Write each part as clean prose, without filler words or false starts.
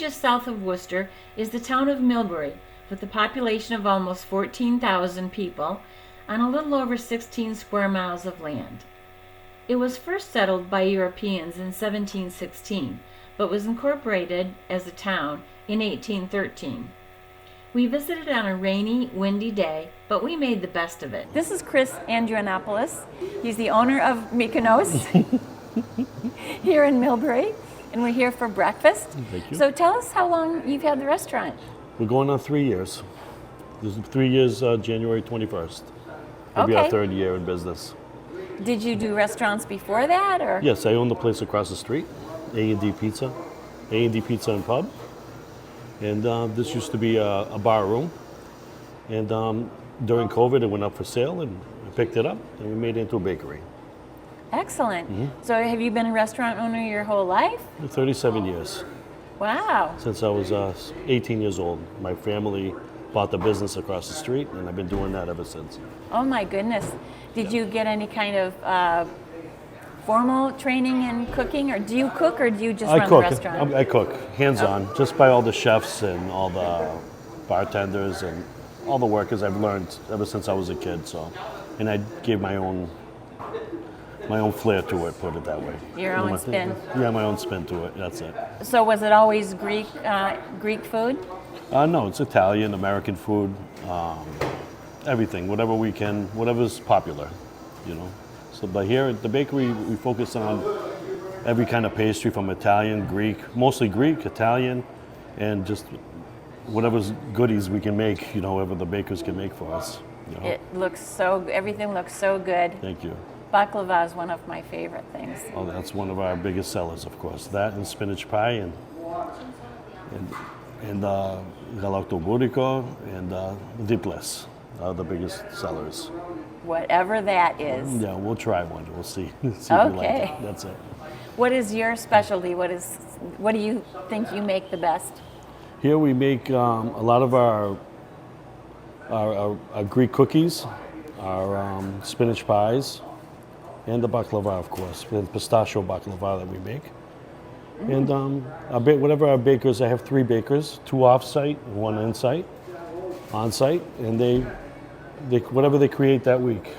just south of Worcester is the town of Millbury, with a population of almost 14,000 people on a little over 16 square miles of land. It was first settled by Europeans in 1716, but was incorporated as a town in 1813. We visited on a rainy, windy day, but we made the best of it. This is Chris Andrianopoulos. He's the owner of Mykonos here in Millbury, and we're here for breakfast. Thank you. So tell us how long you've had the restaurant. We're going on 3 years. This is 3 years, January 21st. It'll be our third year in business. Did you do restaurants before that, or? Yes, I own the place across the street, A&D Pizza and Pub. And this used to be a bar room. And during COVID, it went up for sale, and we picked it up, and we made it into a bakery. Excellent. So have you been a restaurant owner your whole life? 37 years. Wow. Since I was 18 years old. My family bought the business across the street, and I've been doing that ever since. Oh my goodness. Did you get any kind of formal training in cooking, or do you cook, or do you just run the restaurant? I cook, hands-on, just by all the chefs and all the bartenders and all the workers I've learned ever since I was a kid. So, and I gave my own flair to it, put it that way. Your own spin. Yeah, my own spin to it. That's it. So was it always Greek food? No, it's Italian, American food, everything, whatever's popular, you know. So, but here at the bakery, we focus on every kind of pastry from Italian, Greek, mostly Greek, Italian, and just whatever's goodies we can make, you know, whatever the bakers can make for us. You know? Everything looks so good. Thank you. Baklava is one of my favorite things. Oh, that's one of our biggest sellers, of course. That and spinach pie and galacto burico and diples are the biggest sellers. Whatever that is. Yeah, we'll try one. We'll see. See if we like it. That's it. What is your specialty? What do you think you make the best? Here we make a lot of our Greek cookies, our spinach pies, and the baklava, of course, the pistachio baklava that we make. And whatever our bakers, I have 3 bakers, 2 off-site and 1 on-site, and they whatever they create that week,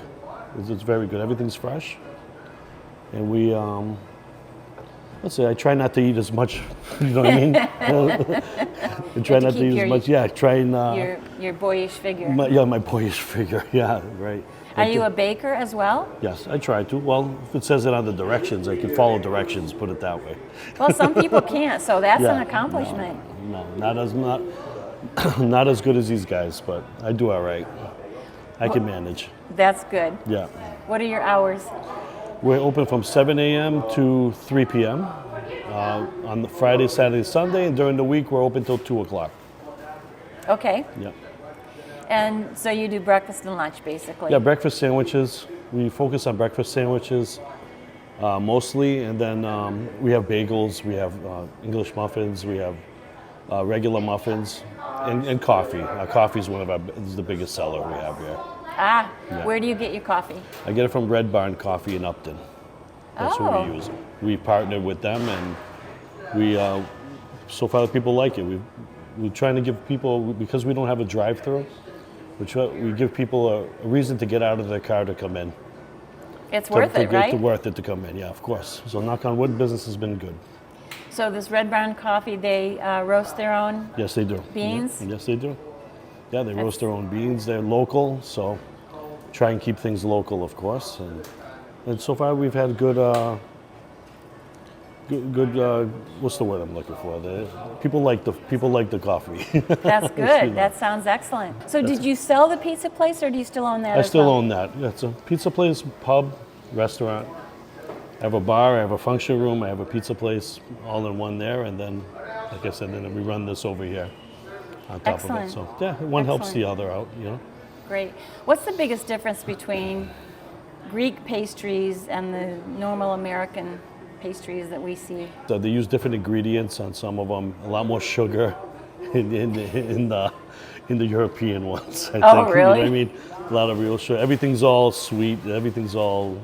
it's very good. Everything's fresh, and we let's say I try not to eat as much. You know what I mean? I try not to eat as much. Yeah, try and your boyish figure. My boyish figure. Yeah, right. Are you a baker as well? Yes, I try to. Well, if it says it on the directions, I can follow directions. Put it that way. Well, some people can't, so that's an accomplishment. No, not as good as these guys, but I do all right. I can manage. That's good. Yeah. What are your hours? We're open from 7 a.m. to 3 p.m. On the Friday, Saturday, Sunday, and during the week we're open till 2 o'clock. Okay. Yeah. And so you do breakfast and lunch, basically? Yeah, breakfast sandwiches. We focus on breakfast sandwiches mostly, and then we have bagels, we have English muffins, we have regular muffins, and coffee. Coffee is is the biggest seller we have here. Ah, yeah. Where do you get your coffee? I get it from Red Barn Coffee in Upton. That's what we use. We partnered with them, and we so far the people like it. We're trying to give people, because we don't have a drive-through, we give people a reason to get out of their car to come in. It's worth it, right? It's worth it to come in, yeah, of course. So knock on wood, business has been good. So this Red Barn Coffee, they roast their own Yes, they do. beans? Yeah. Yes, they do. Yeah, they roast their own beans. They're local, so try and keep things local, of course. And so far we've had good what's the word I'm looking for? People like the coffee. That's good. That sounds excellent. So did you sell the pizza place, or do you still own that? I still own that. Yeah, it's a pizza place, pub, restaurant. I have a bar, I have a function room, I have a pizza place, all in one there, and then, like I said, then we run this over here on top of it. So yeah, one helps the other out, you know. Great. What's the biggest difference between Greek pastries and the normal American pastries that we see? So they use different ingredients on some of them, a lot more sugar in the European ones, I think. Really? You know what I mean? A lot of real sugar. Everything's all sweet, everything's all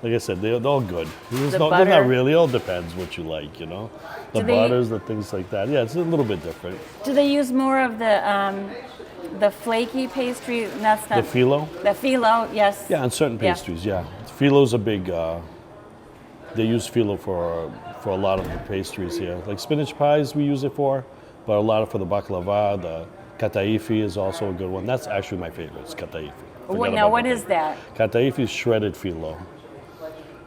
like I said, they're all good. They're butter. not really. It all depends what you like, you know. The Do they- butters, the things like that. Yeah, it's a little bit different. Do they use more of the flaky pastry? That's not The phyllo? The phyllo, yes. Yeah, on certain Yeah. pastries, yeah. Phyllo's a big, they use phyllo for a lot of the pastries here. Like spinach pies we use it for, but a lot for the baklava, the kataifi is also a good one. That's actually my favorite, it's kataifi. What is that? Kataifi is shredded phyllo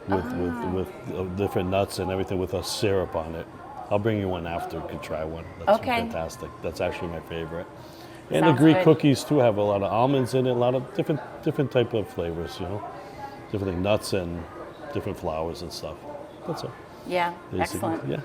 with different nuts and everything with a syrup on it. I'll bring you one after, you can try one. That's Okay. fantastic. That's actually my favorite. And Sounds the Greek good. cookies too have a lot of almonds in it, a lot of different type of flavors, you know, different nuts and different flours and stuff. That's all. Yeah, Basically. excellent. Yeah.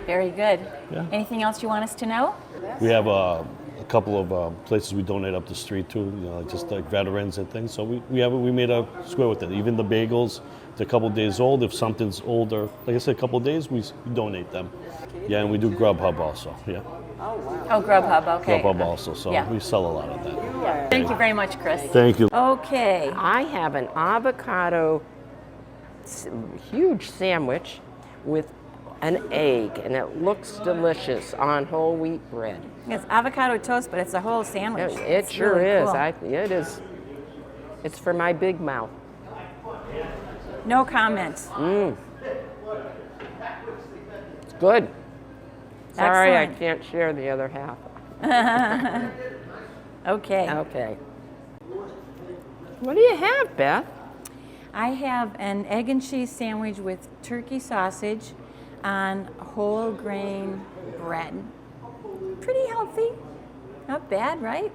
Very good. Yeah. Anything else you want us to know? We have a couple of places we donate up the street to, you know, just like veterans and things. So we made a square with it. Even the bagels, they're a couple days old. If something's older, like I said, a couple days, we donate them. Yeah, and we do Grubhub also. Yeah, Oh, Grubhub, okay. Grubhub also. So Yeah. we sell a lot of that. Thank you very much, Chris. Thank you. Okay. I have an avocado huge sandwich with an egg, and it looks delicious on whole wheat bread. It's avocado toast, but it's a whole sandwich. It It's sure really is. cool. It is. It's for my big mouth. No comments. It's good. Sorry, I Excellent. can't share the other half. Okay. Okay. What do you have, Beth? I have an egg and cheese sandwich with turkey sausage on whole grain bread. Pretty healthy. Not bad, right?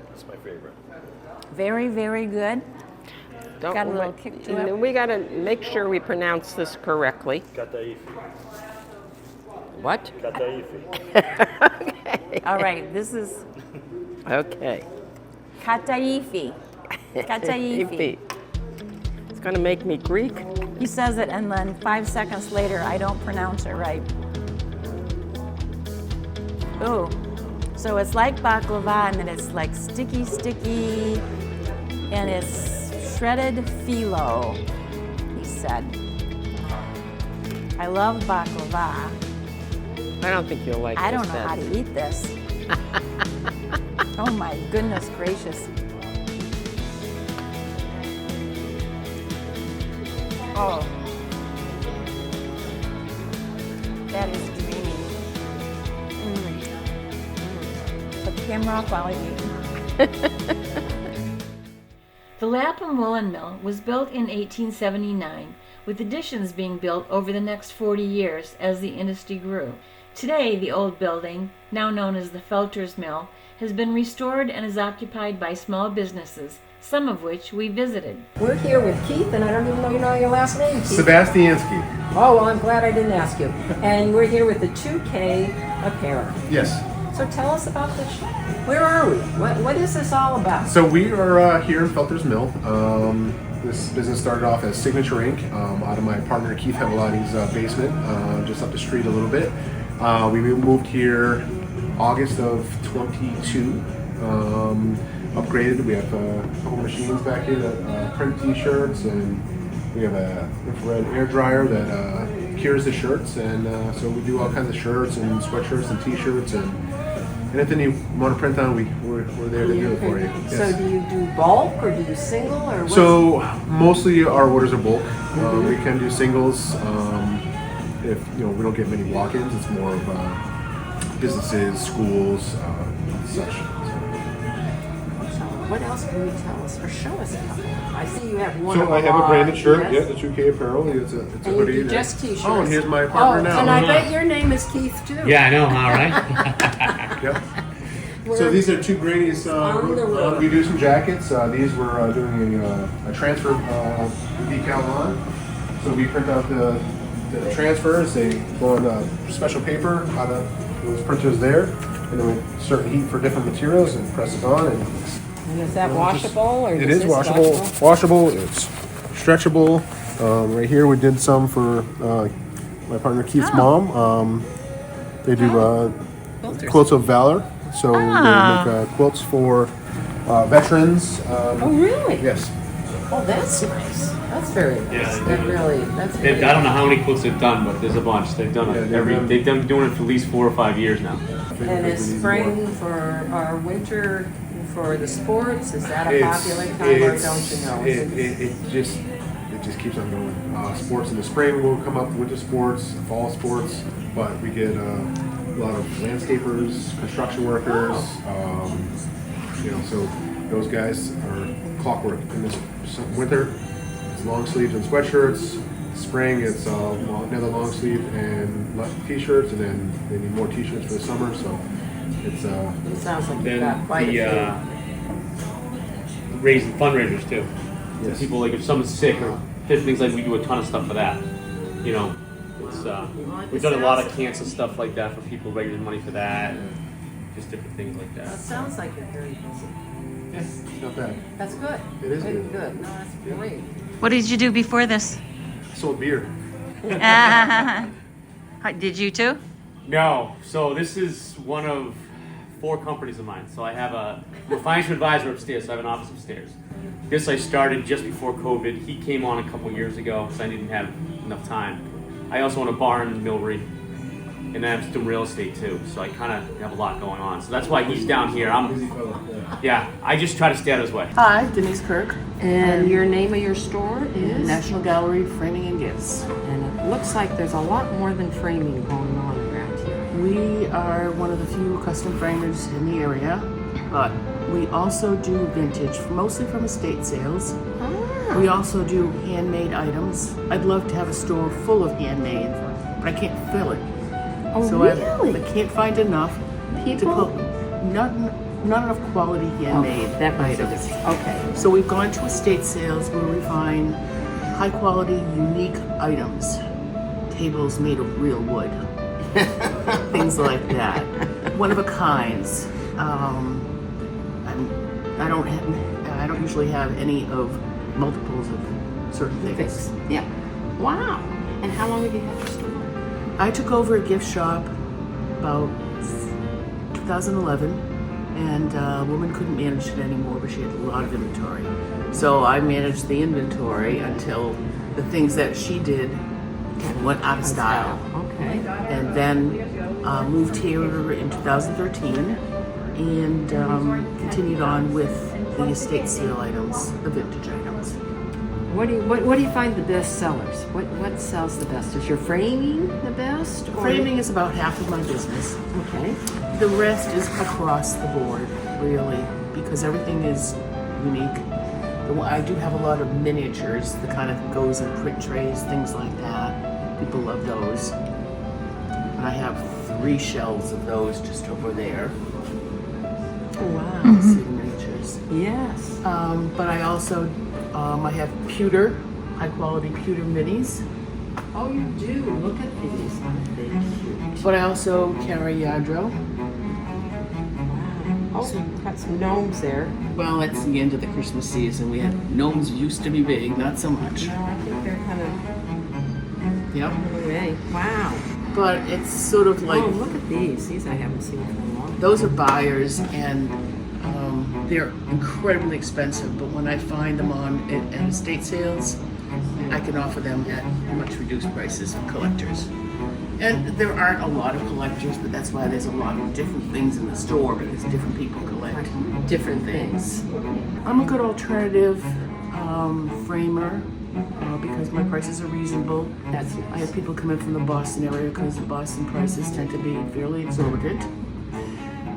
That's my favorite. Very, very good. Don't Got a little wait. kick to it. We got to make sure we pronounce this correctly. Kataifi. What? Kataifi. All right, this is Okay. kataifi. Kataifi. It's going to make me Greek. He says it, and then 5 seconds later, I don't pronounce it right. Ooh, so it's like baklava, and then it's like sticky, and it's shredded phyllo, he said. I love baklava. I don't think you'll like I this, don't know Beth. how to eat this. Oh my goodness gracious. Oh. That is dreamy. Put the camera off while I eat. The Lapham Woolen Mill was built in 1879, with additions being built over the next 40 years as the industry grew. Today, the old building, now known as the Felters Mill, has been restored and is occupied by small businesses, some of which we visited. We're here with Keith, and I don't even know your last name, Keith. Sebastiansky. Oh, well, I'm glad I didn't ask you. And we're here with the 2K Apparel. Yes. So tell us about the shop. Where are we? What is this all about? So we are here in Felters Mill. This business started off as Signature Inc. Out of my partner Keith Hevelati's basement, just up the street a little bit. We moved here August of 22. Upgraded. We have a couple machines back here that print T-shirts, and we have a infrared air dryer that cures the shirts, and so we do all kinds of shirts and sweatshirts and T-shirts, and anything you want to print on, we're there to do it for you. So Yes. do you do bulk or do you single or what? So mostly our orders are bulk. We can do singles. If we don't get many walk-ins, it's more of businesses, schools, such. What else can you tell us or show us a couple? I see you have one. So of I them have a branded on, shirt. yes? Yeah, the 2K apparel. It's a And you hoodie. do that- just t-shirts. Oh, and here's my partner now. And I bet your name is Keith too. Yeah, I know, all right. Yep. So these are two Grannies. On the road. We do some jackets. These we're doing a transfer decal on. So we print out the transfers. They go on special paper out of those printers there, and then we insert heat for different materials and press it on. And And is that washable or it is washable. Washable. It's stretchable. Right here we did some for my partner Keith's mom. They do quotes of valor. So we make quilts for veterans. Oh, really? Yes. Oh, that's nice. That's very nice. Yeah, That really, that's very I don't know how many quilts they've done, but there's a bunch. They've done Yeah, they've been doing it for at least 4 or 5 years now. And is spring for our winter for the sports? Is that a popular time, or don't you know? It just keeps on going. Sports in the spring will come up, winter sports, fall sports, but we get a lot of landscapers, construction workers. So those guys are clockwork. In this winter, it's long sleeves and sweatshirts. Spring, it's another long sleeve and t-shirts, and then they need more t-shirts for the summer. So it's It sounds like you've got Then quite a raising fundraisers too. Yes. People, like if someone's sick or different things, like we do a ton of stuff for that. You know, it's we've done a lot of cancer stuff like that for people, raising money for that, and just different things like few. It that. sounds like you're very busy. yes, not bad. That's good. It is good. Good. No, that's great. What did you do before this? Sold beer. Did you too? No, so this is one of 4 companies of mine. So I'm a financial advisor upstairs, so I have an office upstairs. This I started just before COVID. He came on a couple years ago because I didn't have enough time. I also own a barn in Millbury, and then I'm doing real estate too. So I kind of have a lot going on. So that's why he's down here. I just try to stay out of his way. Hi, Denise Kirk, And your name of your store is? National Gallery Framing and Gifts. And it looks like there's a lot more than framing going on around here. We are one of the few custom framers in the area, but we also do vintage, mostly from estate sales. We also do handmade items. I'd love to have a store full of handmade, but I can't fill it. Oh, So really? I can't find enough People? to put, not enough quality handmade that makes items. sense. Okay. So we've gone to estate sales where we find high quality, unique items. Tables made of real wood. Things like that. One of a kinds. I don't usually have any of multiples of certain things. Yeah. Wow. And how long have you had your store? I took over a gift shop about 2011, and a woman couldn't manage it anymore, but she had a lot of inventory. So I managed the inventory until the things that she did went out of style. Okay. And then moved here in 2013 and continued on with the estate sale items, the vintage items. What do you find the best sellers? What sells the best? Is your framing the best? or- Framing is about half of my business. Okay. The rest is across the board, really, because everything is unique. I do have a lot of miniatures, the kind of goes in print trays, things like that. People love those. And I have 3 shelves of those just over there. Oh, wow. Signatures. Yes. But I also I have pewter, high quality pewter minis. Oh, you do. Look at these. Aren't they cute? But I also carry Yadro. Oh, got some gnomes there. Well, it's the end of the Christmas season. We had gnomes used to be big, not so much. No, I think they're kind of Yep. away. Wow. But it's sort of like Oh, look at these. These I haven't seen for a long time. those are buyers, and they're incredibly expensive. But when I find them at estate sales, I can offer them at much reduced prices for collectors. And there aren't a lot of collectors, but that's why there's a lot of different things in the store, because different people collect different things. I'm a good alternative framer because my prices are reasonable. That's I nice. have people come in from the Boston area because the Boston prices tend to be fairly exorbitant.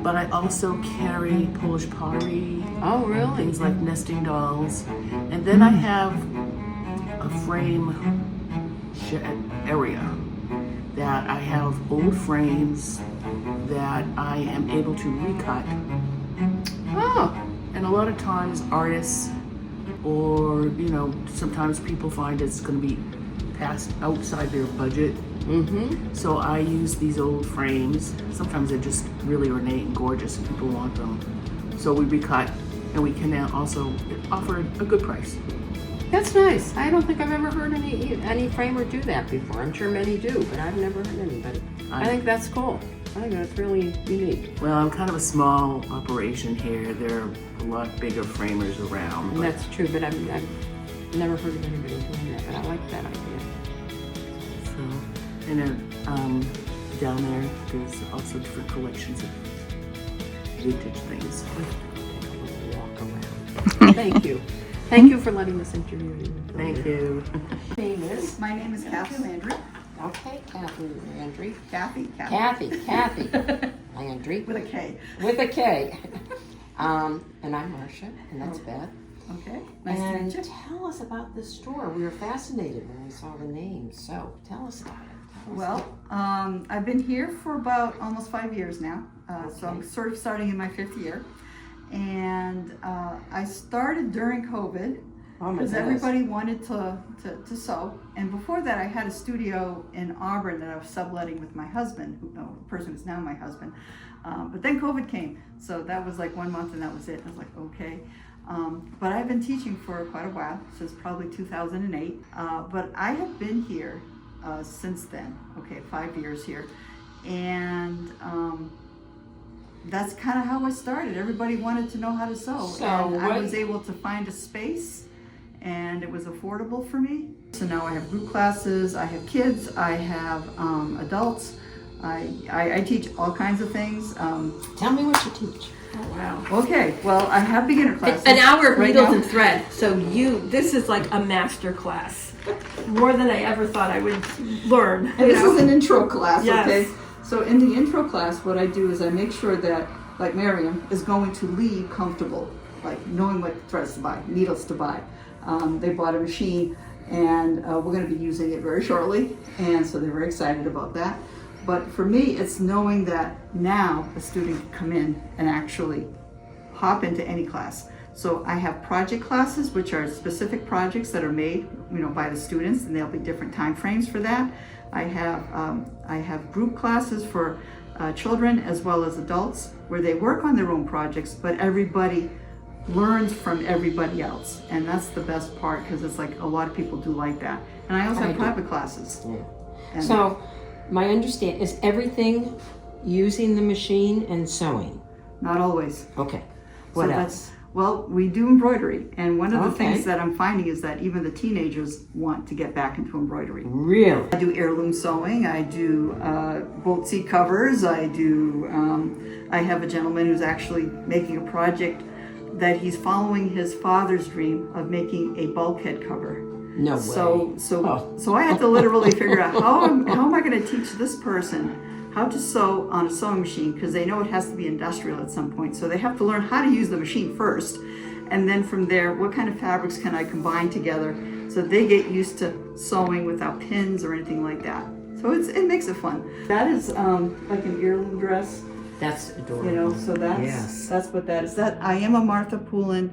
But I also carry Polish pottery, Oh, really? things like nesting dolls. And then I have a frame area that I have old frames that I am able to recut. Oh, And a lot of times artists or, sometimes people find it's going to be passed outside their budget. So I use these old frames. Sometimes they're just really ornate and gorgeous and people want them. So we recut and we can now also offer a good price. that's nice. I don't think I've ever heard any framer do that before. I'm sure many do, but I've never heard anybody. I think that's cool. I think that's really unique. Well, I'm kind of a small operation here. There are a lot bigger framers around. And but- that's true, but I've never heard of anybody doing that, but I like that idea. So, and down there, there's also different collections of vintage things. Walk around. Thank you. Thank you for letting us interview you. Thank you. Name is? My name is Kathy Landry. Okay, Kathy Landry. Kathy. Kathy Landry. With a K. With a K. And I'm Marcia, and that's Beth. Okay. Nice to And meet you. tell us about the store. We were fascinated when we saw the name, so tell us about it. Tell us Well, I've been here for about almost 5 years now. So I'm sort of starting in my 5th year. And I started during COVID Oh my because goodness. everybody wanted to sew. And before that, I had a studio in Auburn that I was subletting with my husband, the person who's now my husband. But then COVID came, so that was like 1 month and that was it. I was like, okay. But I've been teaching for quite a while, since probably 2008. But I have been here since then, 5 years here. And that's kind of how I started. Everybody wanted to know how to sew. So and I what- was able to find a space, and it was affordable for me. So now I have group classes, I have kids, I have adults. I teach all kinds of things. Tell me what you teach. Okay, well, I have beginner classes. An hour of right needles now. and thread. So this is like a master class. More than I ever thought I would learn. And this is an intro class, Yes. okay? So in the intro class, what I do is I make sure that, like Miriam, is going to leave comfortable, like knowing what threads to buy, needles to buy. They bought a machine, and we're going to be using it very shortly, and so they're very excited about that. But for me, it's knowing that now a student can come in and actually hop into any class. So I have project classes, which are specific projects that are made, by the students, and there'll be different time frames for that. I have group classes for children as well as adults, where they work on their own projects, but everybody learns from everybody else, and that's the best part, because it's like a lot of people do like that. And I also have private classes. And So, my understanding is everything using the machine and sewing. not always. Okay. What So else? Well, we do embroidery, and one of the Okay. things that I'm finding is that even the teenagers want to get back into embroidery. Really? I do heirloom sewing, I do bolt seat covers, I have a gentleman who's actually making a project that he's following his father's dream of making a bulkhead cover. No way. So I have to literally figure out how am I going to teach this person how to sew on a sewing machine, because they know it has to be industrial at some point. So they have to learn how to use the machine first, and then from there, what kind of fabrics can I combine together so they get used to sewing without pins or anything like that. So it makes it fun. That is like an heirloom dress, That's adorable. so Yes. that's what that is. That I am a Martha Poulin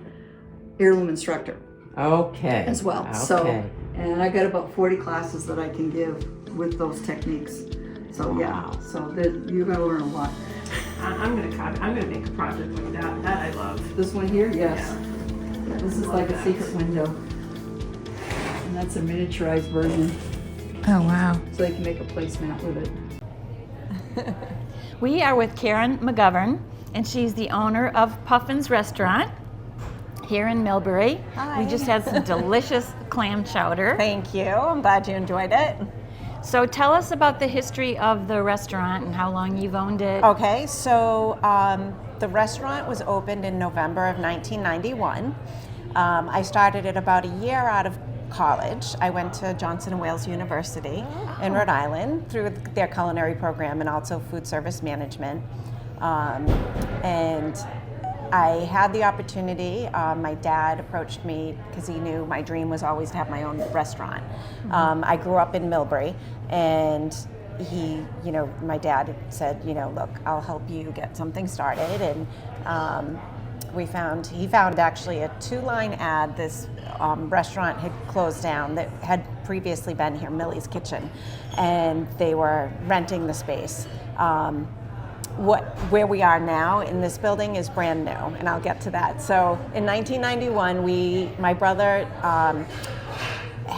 heirloom instructor Okay. as well. Okay. So, and I got about 40 classes that I can give with those techniques. So Wow. you're gonna learn a lot. I'm gonna make a project like that. That I love. This one here, yes. This is like a secret window. And that's a miniaturized version, Oh, wow. so you can make a placemat with it. We are with Karen McGovern, and she's the owner of Puffin's Restaurant here in Millbury. Hi. We just had some delicious clam chowder. Thank you. I'm glad you enjoyed it. So tell us about the history of the restaurant and how long you've owned it. Okay, so the restaurant was opened in November of 1991. I started it about a year out of college. I went to Johnson & Wales University in Rhode Island through their culinary program and also food service management. And I had the opportunity, my dad approached me because he knew my dream was always to have my own restaurant. I grew up in Millbury, and my dad said, look, I'll help you get something started. And he found actually a 2-line ad. This restaurant had closed down that had previously been here, Millie's Kitchen, and they were renting the space. Where we are now in this building is brand new, and I'll get to that. So in 1991, my brother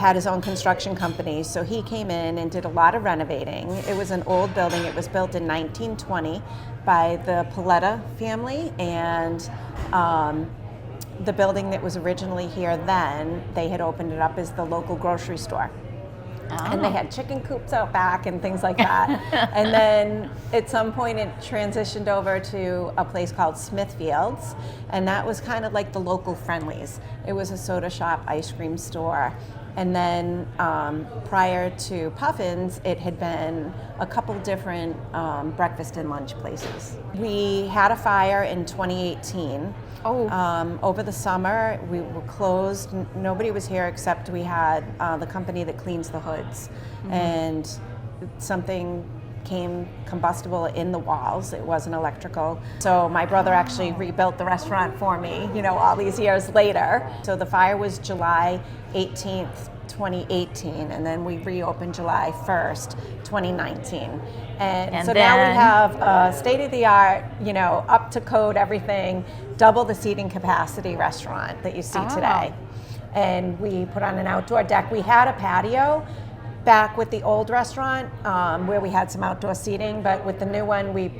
had his own construction company, so he came in and did a lot of renovating. It was an old building. It was built in 1920 by the Paletta family, and the building that was originally here then, they had opened it up as the local grocery store. And they had chicken coops out back and things like that. And then at some point it transitioned over to a place called Smithfield's, and that was kind of like the local Friendlies. It was a soda shop, ice cream store. And then prior to Puffin's, it had been a couple different breakfast and lunch places. We had a fire in 2018. Over the summer, we were closed. Nobody was here except we had the company that cleans the hoods. And something came combustible in the walls. It wasn't electrical. So my brother actually rebuilt the restaurant for me, all these years later. So the fire was July 18th, 2018, and then we reopened July 1st, 2019. And so now we have a state-of-the-art, up to code everything, double the seating capacity restaurant that you see today. And we put on an outdoor deck. We had a patio back with the old restaurant where we had some outdoor seating, but with the new one, we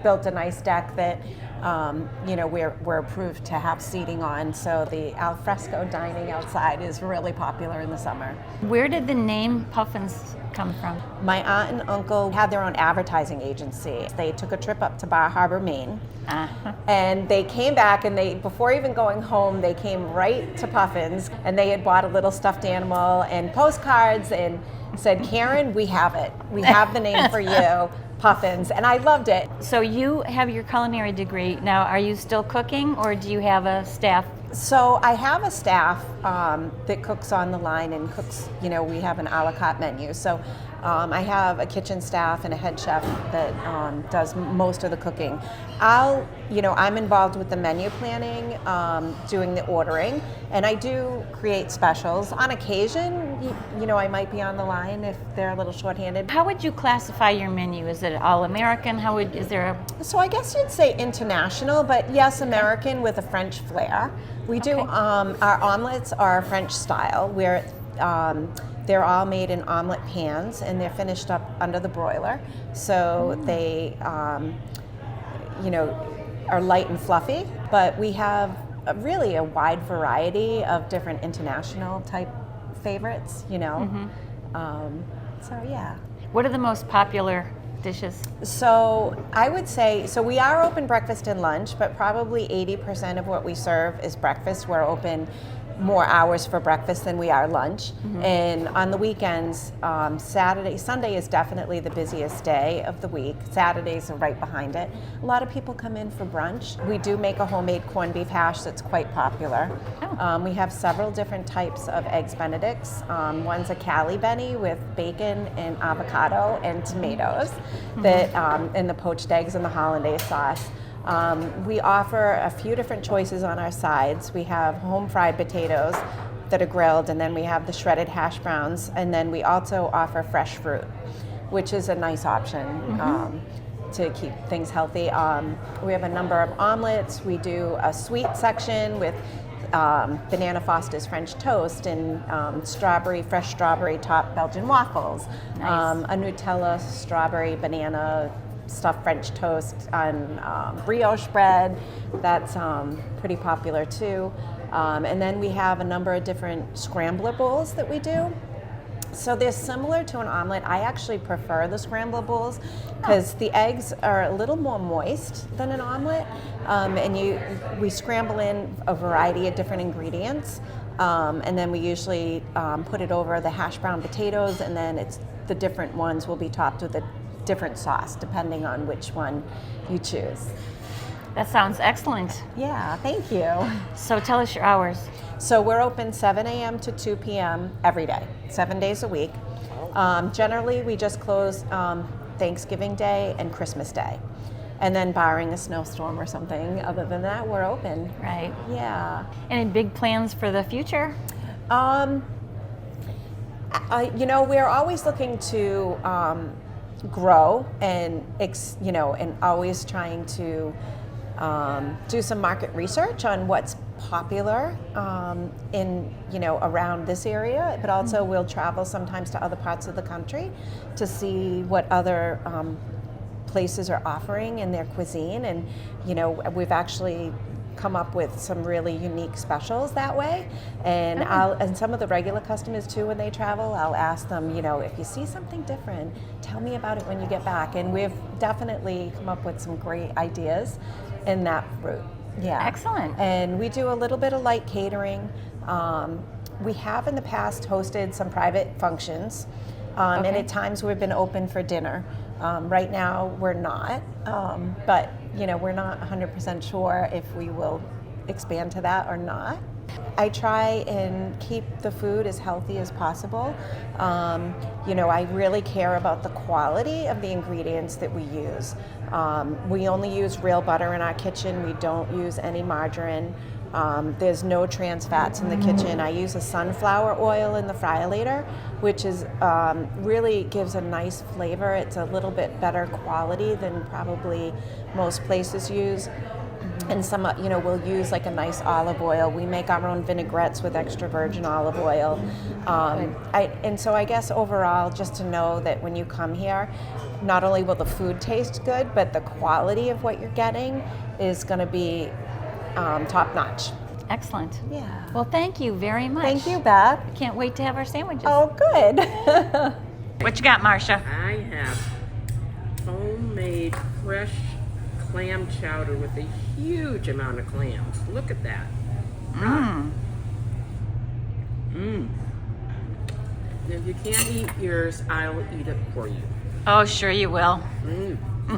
built a nice deck that we're approved to have seating on. So the al fresco dining outside is really popular in the summer. Where did the name Puffin's come from? My aunt and uncle had their own advertising agency. They took a trip up to Bar Harbor, Maine, and they came back, and before even going home, they came right to Puffin's, and they had bought a little stuffed animal and postcards and said, "Karen, we have it. We have the name for you. Puffin's," and I loved it. So you have your culinary degree. Now, are you still cooking, or do you have a staff? So I have a staff that cooks on the line and cooks, we have an a la carte menu. So I have a kitchen staff and a head chef that does most of the cooking. I'm involved with the menu planning, doing the ordering, and I do create specials. On occasion, I might be on the line if they're a little shorthanded. How would you classify your menu? Is it all American? So I guess you'd say international, but yes, American with a French flair. We do, our omelets are French style, where they're all made in omelet pans, and they're finished up under the broiler. So they, are light and fluffy, but we have really a wide variety of different international type favorites, so yeah. What are the most popular dishes? So I would say, we are open breakfast and lunch, but probably 80% of what we serve is breakfast. We're open more hours for breakfast than we are lunch. And on the weekends, Sunday is definitely the busiest day of the week. Saturdays are right behind it. A lot of people come in for brunch. We do make a homemade corned beef hash that's quite popular. We have several different types of eggs Benedicts. One's a Cali Benny with bacon and avocado and tomatoes, and the poached eggs and the hollandaise sauce. We offer a few different choices on our sides. We have home fried potatoes that are grilled, and then we have the shredded hash browns, and then we also offer fresh fruit, which is a nice option to keep things healthy. We have a number of omelets. We do a sweet section with Banana Foster's French toast and fresh strawberry top Belgian waffles, a Nutella strawberry banana stuffed French toast on brioche bread. That's pretty popular too. And then we have a number of different scrambler bowls that we do. So they're similar to an omelet. I actually prefer the scrambler bowls because the eggs are a little more moist than an omelet. And we scramble in a variety of different ingredients. And then we usually put it over the hash brown potatoes, and then the different ones will be topped with a different sauce depending on which one you choose. That sounds excellent. Yeah, thank you. So tell us your hours. So we're open 7 a.m. to 2 p.m. every day, 7 days a week. Generally, we just close Thanksgiving Day and Christmas Day. And then barring a snowstorm or something, other than that, we're open. Right. Yeah. Any big plans for the future? We're always looking to grow and, and always trying to do some market research on what's popular in, around this area, but also we'll travel sometimes to other parts of the country to see what other places are offering in their cuisine. And, we've actually come up with some really unique specials that way. And and some of the regular customers too, when they travel, I'll ask them, if you see something different, tell me about it when you get back. And we've definitely come up with some great ideas in that route. Yeah. Excellent. And we do a little bit of light catering. We have in the past hosted some private functions, and at times we've been open for dinner. Right now we're not, but we're not 100% sure if we will expand to that or not. I try and keep the food as healthy as possible. I really care about the quality of the ingredients that we use. We only use real butter in our kitchen. We don't use any margarine. There's no trans fats in the kitchen. I use a sunflower oil in the fryolator, which is really gives a nice flavor. It's a little bit better quality than probably most places use. And some, we'll use like a nice olive oil. We make our own vinaigrettes with extra virgin olive oil. And so I guess overall, just to know that when you come here, not only will the food taste good, but the quality of what you're getting is going to be top notch. Excellent. Yeah. Well, thank you very much. Thank you, Beth. Can't wait to have our sandwiches. Oh, good. What you got, Marcia? I have homemade fresh clam chowder with a huge amount of clams. Look at that. If you can't eat yours, I'll eat it for you. Oh, sure you will.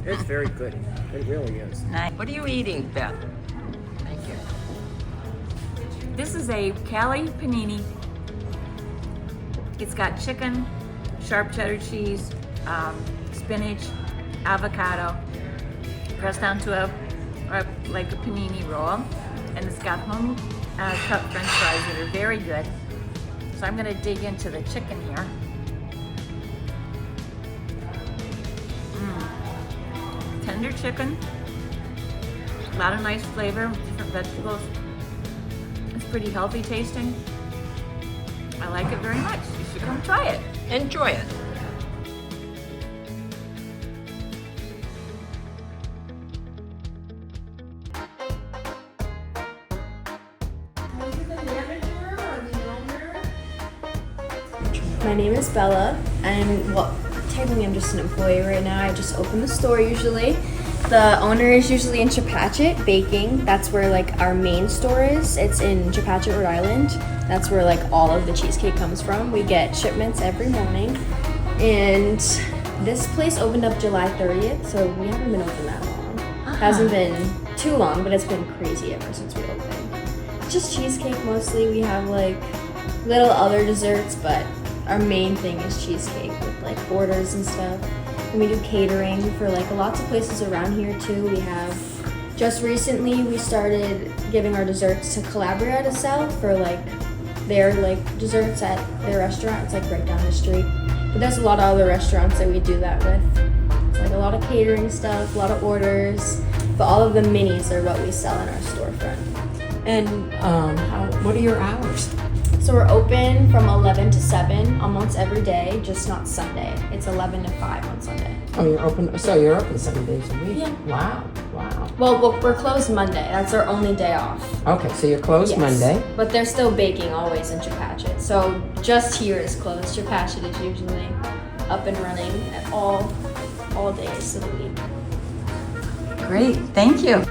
It's very good. It really is. Nice. What are you eating, Beth? Thank you. This is a Cali panini. It's got chicken, sharp cheddar cheese, spinach, avocado, pressed down to like a panini roll, and it's got home cut French fries that are very good. So I'm going to dig into the chicken here. Tender chicken, a lot of nice flavor, different vegetables. It's pretty healthy tasting. I like it very much. You should come try it. Enjoy it. My name is Bella, and technically I'm just an employee right now. I just open the store usually. The owner is usually in Chepachet baking. That's where like our main store is. It's in Chepachet, Rhode Island. That's where like all of the cheesecake comes from. We get shipments every morning. And this place opened up July 30th, so we haven't been open that long. Hasn't been too long, but it's been crazy ever since we opened. Just cheesecake mostly. We have like little other desserts, but our main thing is cheesecake with like orders and stuff. And we do catering for like lots of places around here too. We have, just recently we started giving our desserts to Calabria to sell for like their like desserts at their restaurant. It's like right down the street. But there's a lot of other restaurants that we do that with. It's like a lot of catering stuff, a lot of orders. But all of the minis are what we sell in our storefront. And what are your hours? So we're open from 11 to 7 almost every day, just not Sunday. It's 11 to 5 on Sunday. Oh, you're open. So you're open 7 days a week. Yeah. Wow. Well, we're closed Monday. That's our only day off. Okay, so you're closed Monday. But they're still baking always in Chepachet. So just here is closed. Chepachet is usually up and running at all days of the week. Great, thank you.